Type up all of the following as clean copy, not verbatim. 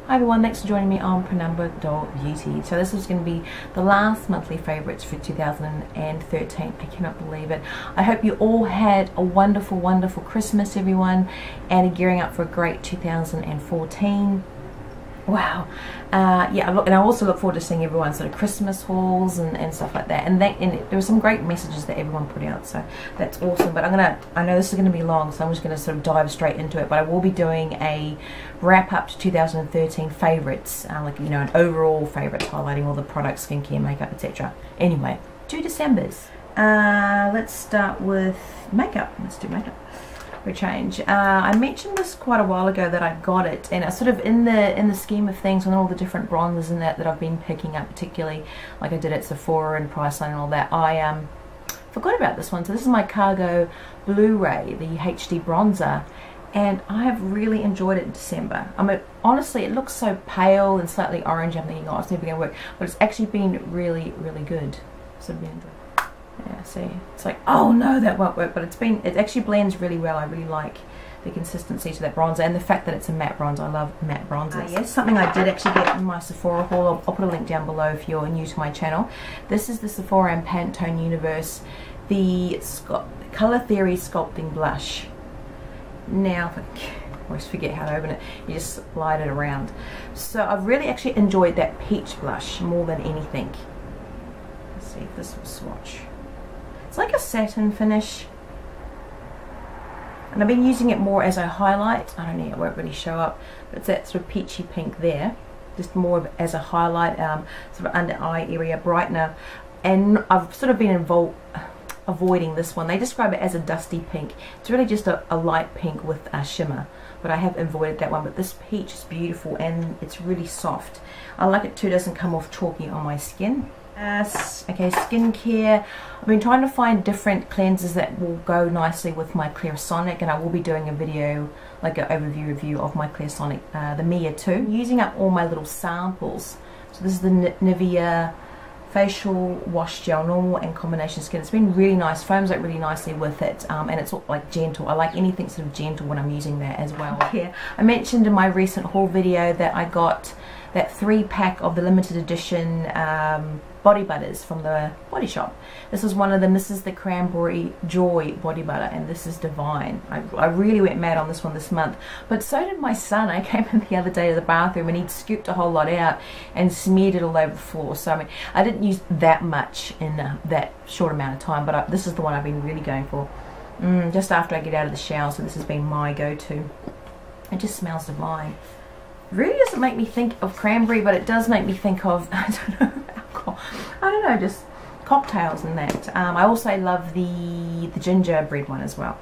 Hi everyone, thanks for joining me on Penumbra Doll Beauty. So this is going to be the last monthly favourites for 2013. I cannot believe it. I hope you all had a wonderful, wonderful Christmas, everyone, and are gearing up for a great 2014. Wow. Yeah, and I also look forward to seeing everyone's sort of Christmas hauls and stuff like that. And there were some great messages that everyone put out, so that's awesome. But I know this is going to be long, so I'm just going to sort of dive straight into it. But I will be doing a wrap up to 2013 favorites, like, you know, an overall favorites, highlighting all the products, skincare, makeup, etc. Anyway, 2 Decembers. Let's start with makeup. Let's do makeup. Change. I mentioned this quite a while ago that I got it, and I sort of in the scheme of things, on all the different bronzers and that I've been picking up, particularly like I did at Sephora and Priceline and all that, I forgot about this one. So this is my Cargo Blu-ray, the HD bronzer, and I have really enjoyed it in December. I mean, honestly, it looks so pale and slightly orange. I'm thinking, oh, it's never going to work, but it's actually been really, really good. Sort of been yeah, see, it's like, oh no, that won't work, but it actually blends really well. I really like the consistency to that bronzer, and the fact that it's a matte bronzer. I love matte bronzers. Yes, something I did actually get in my Sephora haul. I'll put a link down below if you're new to my channel. This is the Sephora Pantone Universe, the Color Theory Sculpting Blush. Now, I always forget how to open it. You just slide it around. So I've really actually enjoyed that peach blush more than anything. Let's see if this will swatch. It's like a satin finish, and I've been using it more as a highlight. I don't know, it won't really show up, but it's that sort of peachy pink there, just more of as a highlight, sort of under eye area brightener. And I've sort of been avoiding this one. They describe it as a dusty pink. It's really just a light pink with a shimmer, but I have avoided that one. But this peach is beautiful, and it's really soft. I like it too. It doesn't come off chalky on my skin. Okay, skincare. I've been trying to find different cleansers that will go nicely with my Clairsonic, and I will be doing a video, like an overview review of my Clairsonic, the Mia 2. I'm using up all my little samples. So this is the Nivea facial wash gel, normal and combination skin. It's been really nice, foams out really nicely with it, and it's all like gentle. I like anything sort of gentle when I'm using that as well. Yeah, I mentioned in my recent haul video that I got that 3-pack of the limited edition body butters from the Body Shop. This is one of them. This is the Cranberry Joy body butter, and this is divine. I really went mad on this one this month, but so did my son. I came in the other day to the bathroom and he'd scooped a whole lot out and smeared it all over the floor. So I mean, I didn't use that much in that short amount of time, but this is the one I've been really going for just after I get out of the shower. So this has been my go-to. It just smells divine. Really doesn't make me think of cranberry, but it does make me think of, I don't know, alcohol. I don't know, just cocktails and that. I also love the gingerbread one as well.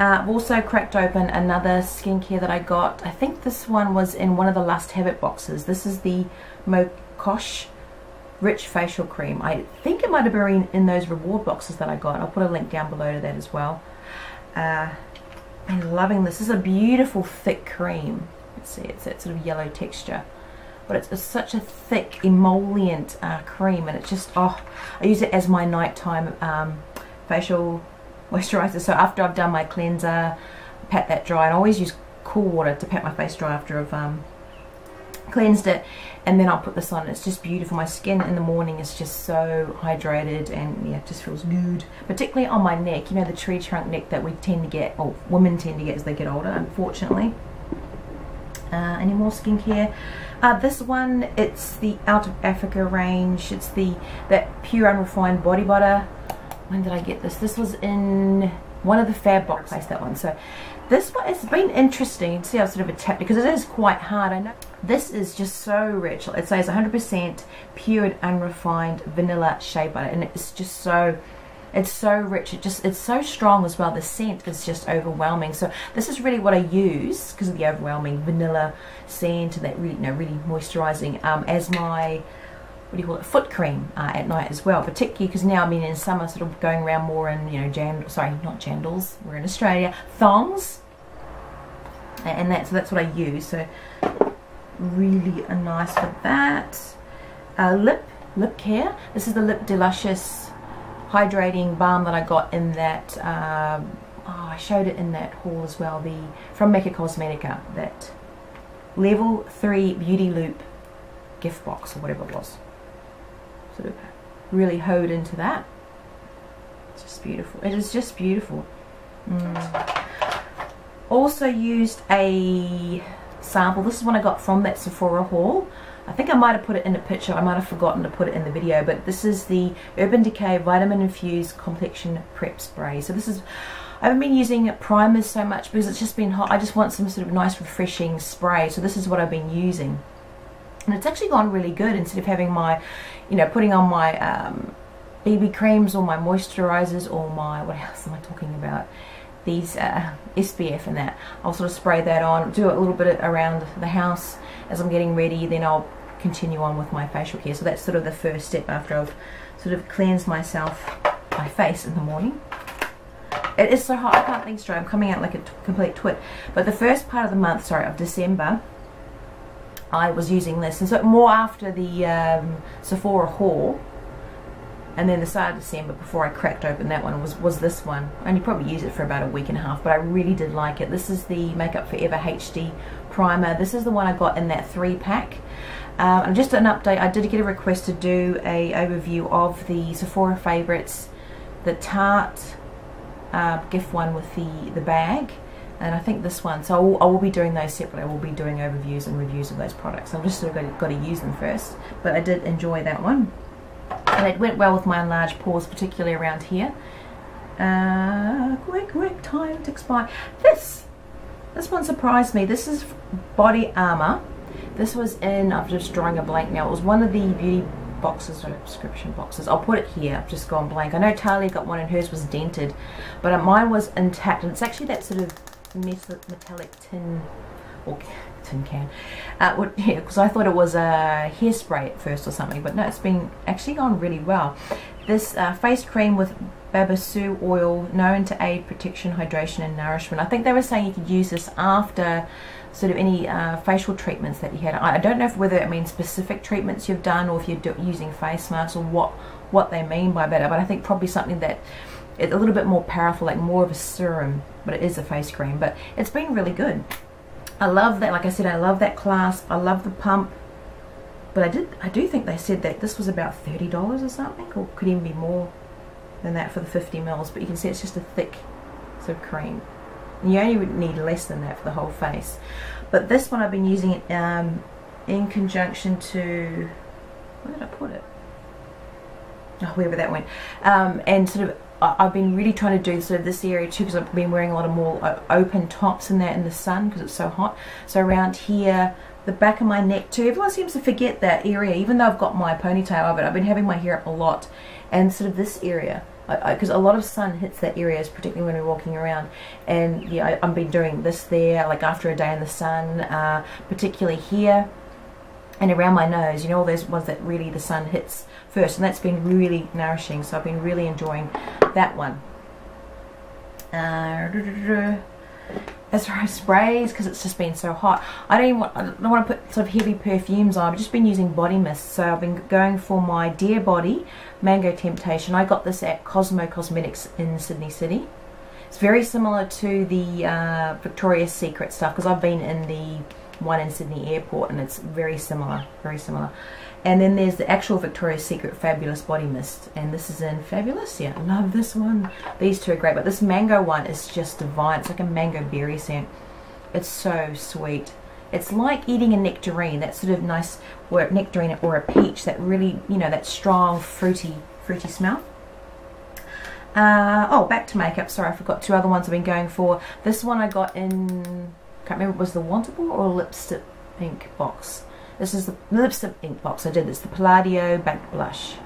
I've also cracked open another skincare that I got. I think this one was in one of the Lust Habit boxes. This is the Mokosh Rich Facial Cream. I think it might have been in those reward boxes that I got. I'll put a link down below to that as well. I'm loving this. This is a beautiful thick cream. Let's see, it's that sort of yellow texture, but it's such a thick emollient cream, and it's just, oh, I use it as my nighttime facial moisturizer. So after I've done my cleanser, pat that dry, and I always use cool water to pat my face dry after I've cleansed it, and then I'll put this on. It's just beautiful. My skin in the morning is just so hydrated, and yeah, it just feels good, particularly on my neck. You know, the tree trunk neck that we tend to get, or women tend to get as they get older, unfortunately. Any more skincare? This one, it's the Out of Africa range. It's that pure unrefined body butter. When did I get this? This was in one of the Fab box. I placed that one. So this one, it's been interesting to see how sort of attached, because it is quite hard. I know this is just so rich. It says 100% pure and unrefined vanilla shea butter, and it's just so, it's so rich. It's so strong as well. The scent is just overwhelming. So this is really what I use because of the overwhelming vanilla scent, and that really, you know, really moisturizing as my, what do you call it, foot cream at night as well, particularly because now, I mean, in summer, sort of going around more in, you know, sorry, not jandals, we're in Australia, thongs, and so that's what I use. So really nice for that. Lip care. This is the Lip Delicious hydrating balm that I got in that I showed it in that haul as well, from Mecca Cosmetica, that level 3 beauty loop gift box or whatever it was. Sort of really hoed into that. It's just beautiful. It is just beautiful. Also used a sample. This is one I got from that Sephora haul. I think I might have put it in a picture. I might have forgotten to put it in the video, but this is the Urban Decay Vitamin Infused Complexion Prep Spray. So this is, I haven't been using primers so much because it's just been hot. I just want some sort of nice refreshing spray. So this is what I've been using. And it's actually gone really good. Instead of having my, you know, putting on my BB creams or my moisturizers or my, what else am I talking about? These SPF and that. I'll sort of spray that on, do a little bit around the house as I'm getting ready, then I'll continue on with my facial care. So that's sort of the first step after I've sort of cleansed myself, my face in the morning. It is so hot, I can't think straight, I'm coming out like a complete twit. But the first part of the month, sorry, of December, I was using this, and so more after the Sephora haul, and then the start of December before I cracked open that one was this one. I only probably used it for about a week and a half, but I really did like it. This is the Makeup Forever HD primer. This is the one I got in that 3-pack. And just an update, I did get a request to do a overview of the Sephora favorites, the Tarte gift one with the bag, and I think this one. So I will be doing those separately. I will be doing overviews and reviews of those products. I've just sort of got to use them first, but I did enjoy that one. And it went well with my enlarged pores, particularly around here. Quick, time to expire. This one surprised me. This is Body Armour. This was in, I'm just drawing a blank now. It was one of the beauty boxes or subscription boxes. I'll put it here. I've just gone blank. I know Talia got one and hers was dented, but mine was intact. And it's actually that sort of metallic tin or tin can. Yeah, because I thought it was a hairspray at first or something, but no, it's been actually gone really well. This face cream with babassu oil, known to aid protection, hydration and nourishment. I think they were saying you could use this after sort of any facial treatments that you had. I don't know whether it means specific treatments you've done or if you're using face masks or what they mean by that, but I think probably something that it's a little bit more powerful, like more of a serum, but it is a face cream. But it's been really good. I love that, like I said, I love that clasp, I love the pump, but I do think they said that this was about $30 or something, or could even be more than that for the 50 mils, but you can see it's just a thick sort of cream. And you only would need less than that for the whole face. But this one I've been using it in conjunction to, where did I put it? Oh, wherever that went. And sort of, I've been really trying to do sort of this area too, because I've been wearing a lot of more open tops in that in the sun because it's so hot. So around here, the back of my neck too, everyone seems to forget that area, even though I've got my ponytail over it. I've been having my hair up a lot, and sort of this area, because a lot of sun hits that area, particularly when we're walking around. And yeah, I've been doing this there, like after a day in the sun, particularly here and around my nose, you know, all those ones that really the sun hits first, and that's been really nourishing. So I've been really enjoying that one. As far as sprays, because it's just been so hot, I don't want to put sort of heavy perfumes on. I've just been using body mist. So I've been going for my Dear Body Mango Temptation. I got this at Cosmo Cosmetics in Sydney City. It's very similar to the Victoria's Secret stuff, because I've been in the one in Sydney Airport, and it's very similar, very similar. And then there's the actual Victoria's Secret Fabulous Body Mist, and this is in Fabulous. Yeah, I love this one. These two are great, but this mango one is just divine. It's like a mango berry scent. It's so sweet. It's like eating a nectarine, that sort of nice, or a nectarine or a peach, that really, you know, that strong fruity smell. Oh, back to makeup. Sorry, I forgot two other ones I've been going for. This one I got in, can't remember, it was the Wantable or Lipstick Ink box. This is the lipstick ink box I did. It's the Palladio Baked Blush.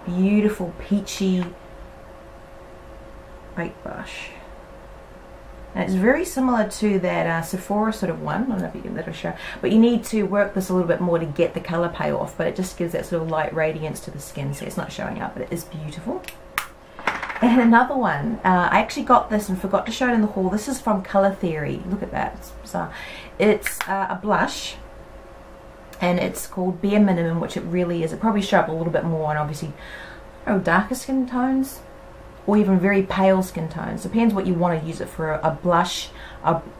Beautiful peachy baked blush. And it's very similar to that Sephora sort of one. I don't know if you can let it show. But you need to work this a little bit more to get the colour payoff. But it just gives that sort of light radiance to the skin. So it's not showing up, but it is beautiful. And another one, I actually got this and forgot to show it in the haul. This is from Colour Theory. Look at that. It's bizarre. It's a blush. And it's called Bare Minimum, which it really is. It probably show up a little bit more on obviously darker skin tones, or even very pale skin tones. Depends what you want to use it for. A blush,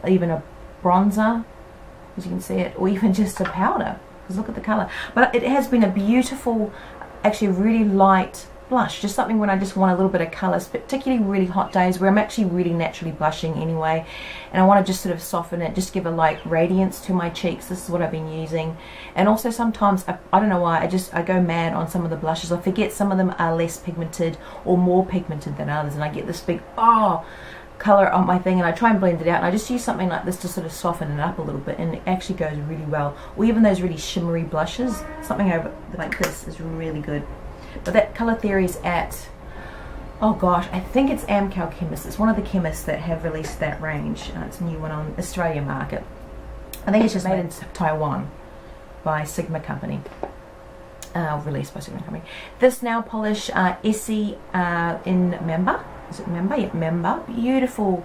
even a bronzer. as you can see it, or even just a powder, because look at the colour. But it has been a beautiful, actually really light blush, just something when I just want a little bit of colours, particularly really hot days where I'm actually really naturally blushing anyway, and I want to just sort of soften it, just give a light radiance to my cheeks. This is what I've been using. And also sometimes, I don't know why, I go mad on some of the blushes. I forget some of them are less pigmented or more pigmented than others, and I get this big colour on my thing, and I try and blend it out, and I just use something like this to sort of soften it up a little bit, and it actually goes really well. Or even those really shimmery blushes, something over like this is really good. But that Colour Theory is at, oh gosh, I think it's Amcal Chemists. It's one of the chemists that have released that range. It's a new one on Australian market. I think it's just made in Taiwan by Sigma Company. Released by Sigma Company. This nail polish, Essie in Member. Is it Member? Yeah, Member. Beautiful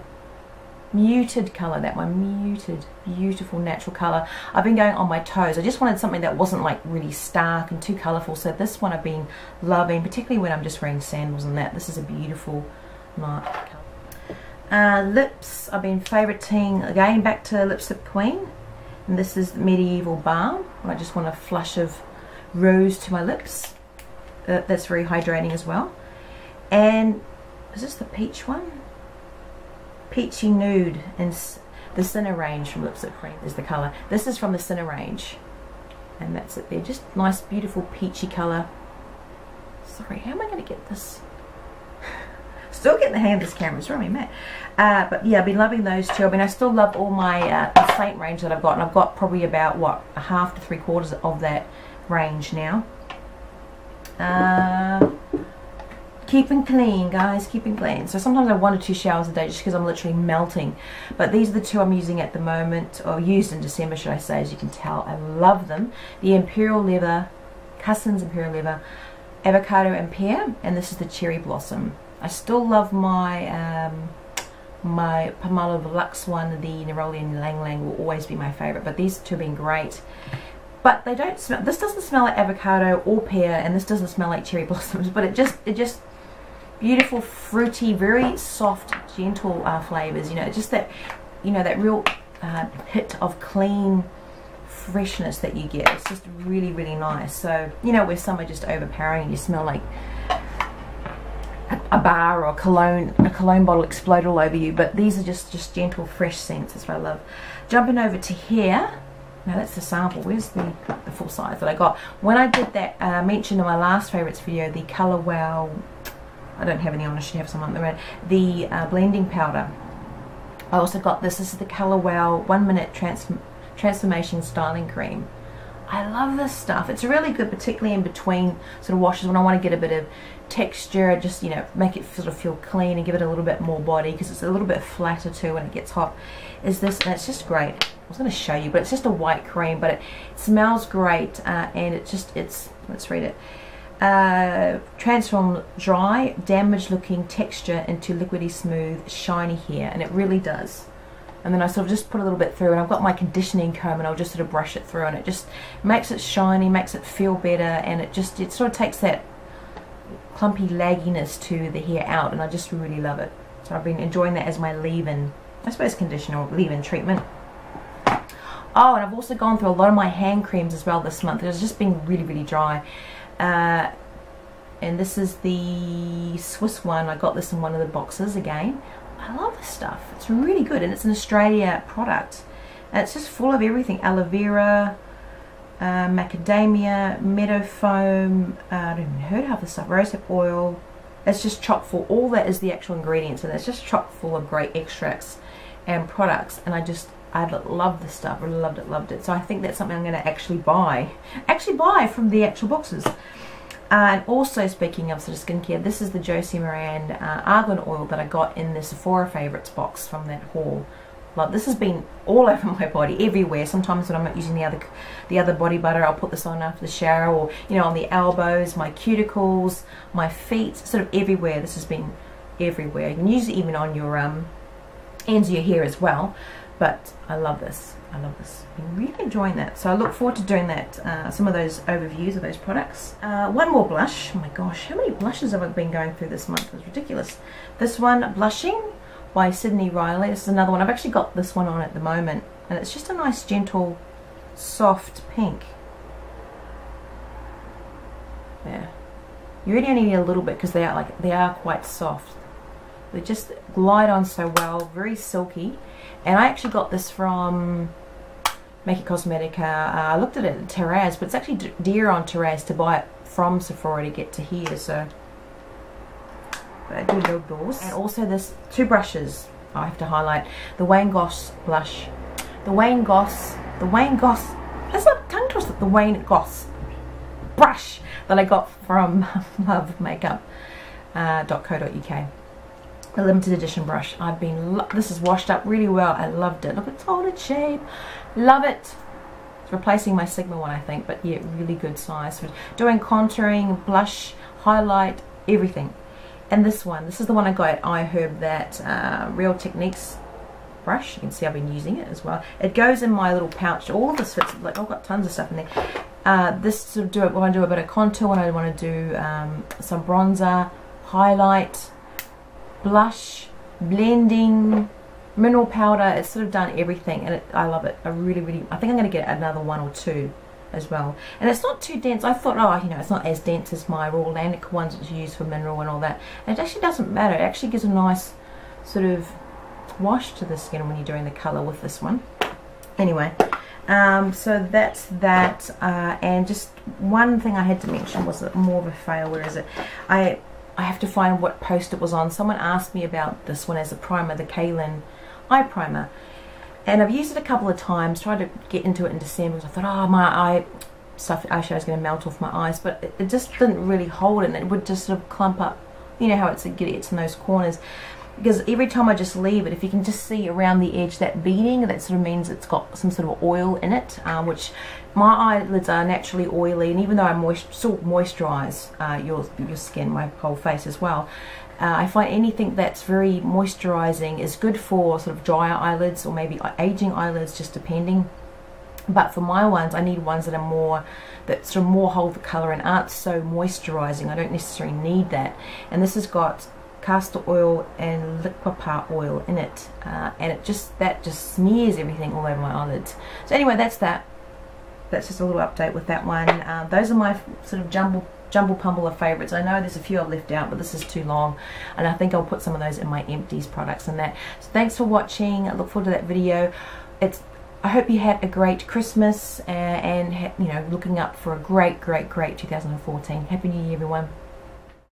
muted colour, that one. Muted, beautiful natural colour. I've been going on my toes. I just wanted something that wasn't like really stark and too colourful, so this one I've been loving, particularly when I'm just wearing sandals and that. This is a beautiful nice colour. Lips, I've been favouriting, again, back to Lipstick Queen, and this is Medieval Balm. I just want a flush of rose to my lips. That's very hydrating as well. And is this the peach one? Peachy Nude in the Sinner range from Lipstick Queen is the colour. This is from the Sinner range, and that's it there. Just nice, beautiful peachy colour. Sorry, how am I going to get this? Still getting the hang of this camera, it's really mad. But yeah, I've been loving those two. I mean, I still love all my Saint range that I've got, and I've got probably about, what, a half to 3/4 of that range now. Keeping clean, guys, keeping clean. So sometimes I have 1 or 2 showers a day just because I'm literally melting. But these are the two I'm using at the moment, or used in December, should I say. As you can tell, I love them. The Imperial Leather, Cussons Imperial Leather, Avocado and Pear, and this is the Cherry Blossom. I still love my my Pomelo Deluxe one, the Neroli and Lang Lang will always be my favourite, but these two have been great. But they don't smell, this doesn't smell like avocado or pear, and this doesn't smell like cherry blossoms, but it just beautiful, fruity, very soft, gentle flavours, you know, just that, you know, that real hit of clean freshness that you get. It's just really, really nice. So, you know, where some are just overpowering and you smell like a bar or a cologne bottle explode all over you, but these are just gentle, fresh scents. That's what I love. Jumping over to here. Now that's the sample. Where's the full size that I got? When I did that mention in my last favourites video, the ColorWow, I don't have any on, I should have some on the blending powder. I also got this. This is the ColorWow 1 Minute Transformation Styling Cream. I love this stuff. It's really good, particularly in between sort of washes when I want to get a bit of texture, just, you know, make it sort of feel clean and give it a little bit more body, because it's a little bit flatter too when it gets hot. Is this, and it's just great. I was going to show you, but it's just a white cream, but it smells great, and it's let's read it. Transform dry, damaged looking texture into liquidy smooth, shiny hair, and it really does. And then I sort of just put a little bit through, and I've got my conditioning comb, and I'll just sort of brush it through, and it just makes it shiny, makes it feel better, and it sort of takes that clumpy lagginess to the hair out, and I just really love it. So I've been enjoying that as my leave-in, I suppose, conditioner or leave-in treatment. Oh, and I've also gone through a lot of my hand creams as well this month. It's just been really, really dry. And this is the Swisse one. I got this in one of the boxes again. I love this stuff. It's really good, and it's an Australia product. And it's just full of everything. Aloe vera, macadamia, meadow foam, I don't even heard half this stuff, rosehip oil. It's just chock full. All that is the actual ingredients, and it's just chock full of great extracts and products. And I love this stuff. Really loved it. So I think that's something I'm going to actually buy from the actual boxes. And also, speaking of sort of skincare, this is the Josie Maran Argan oil that I got in the Sephora Favourites box from that haul. Like, this has been all over my body, everywhere. Sometimes when I'm not using the other body butter, I'll put this on after the shower, or, you know, on the elbows, my cuticles, my feet, sort of everywhere. This has been everywhere. You can use it even on your ends of your hair as well. But I love this. I love this. I'm really enjoying that. So I look forward to doing that, some of those overviews of those products. One more blush. Oh my gosh, how many blushes have I been going through this month? It's ridiculous. This one, Blushing by Sydney Riley. This is another one. I've actually got this one on at the moment. and it's just a nice gentle soft pink. Yeah, you really only need a little bit because they are quite soft. They just glide on so well, very silky. And I actually got this from Make It Cosmetica. I looked at it at Terraz, but it's actually dear on Terraz to buy it from Sephora to get to here, so but I do love those. And also there's two brushes I have to highlight. The Wayne Goss blush. The Wayne Goss, that's not tongue twister, the Wayne Goss brush that I got from lovemakeup.co.uk. A limited edition brush. This is washed up really well. I loved it. Look, it's holding shape. Love it. It's replacing my Sigma one, I think, but yeah, really good size for doing contouring, blush, highlight, everything. And this is the one I got at iHerb, that Real Techniques brush. You can see I've been using it as well. It goes in my little pouch. All of this fits, like I've got tons of stuff in there. This to do it when I do a bit of contour, when I want to do some bronzer, highlight, blush, blending, mineral powder. It's sort of done everything, and I love it. I think I'm going to get another one or two as well. And it's not too dense. I thought, oh, you know, it's not as dense as my Raw Landic ones which you use for mineral and all that. And it actually doesn't matter. It actually gives a nice sort of wash to the skin when you're doing the colour with this one. Anyway, so that's that. And just one thing I had to mention was more of a fail. Where is it? I have to find what post it was on. Someone asked me about this one as a primer, the Kaylin eye primer, and I've used it a couple of times. Tried to get into it in December because I thought, oh, my eyeshadow is going to melt off my eyes, but it just didn't really hold, and it would just sort of clump up. You know how it gets in those corners. Because every time I just leave it, if you can just see around the edge that beading, that sort of means it's got some sort of oil in it, which my eyelids are naturally oily, and even though I still moisturize your skin, my whole face as well, I find anything that's very moisturizing is good for sort of drier eyelids or maybe aging eyelids, just depending. But for my ones, I need ones that are more, that sort of more hold the color and aren't so moisturizing. I don't necessarily need that. And this has got castor oil and liquipar oil in it, and that just smears everything all over my eyelids. So anyway, that's just a little update with that one. Those are my sort of jumble pumble of favorites. I know there's a few I've left out, but this is too long, and I think I'll put some of those in my empties products and that. So thanks for watching. I look forward to that video. I hope you had a great Christmas, and you know, looking up for a great 2014. Happy New Year, everyone.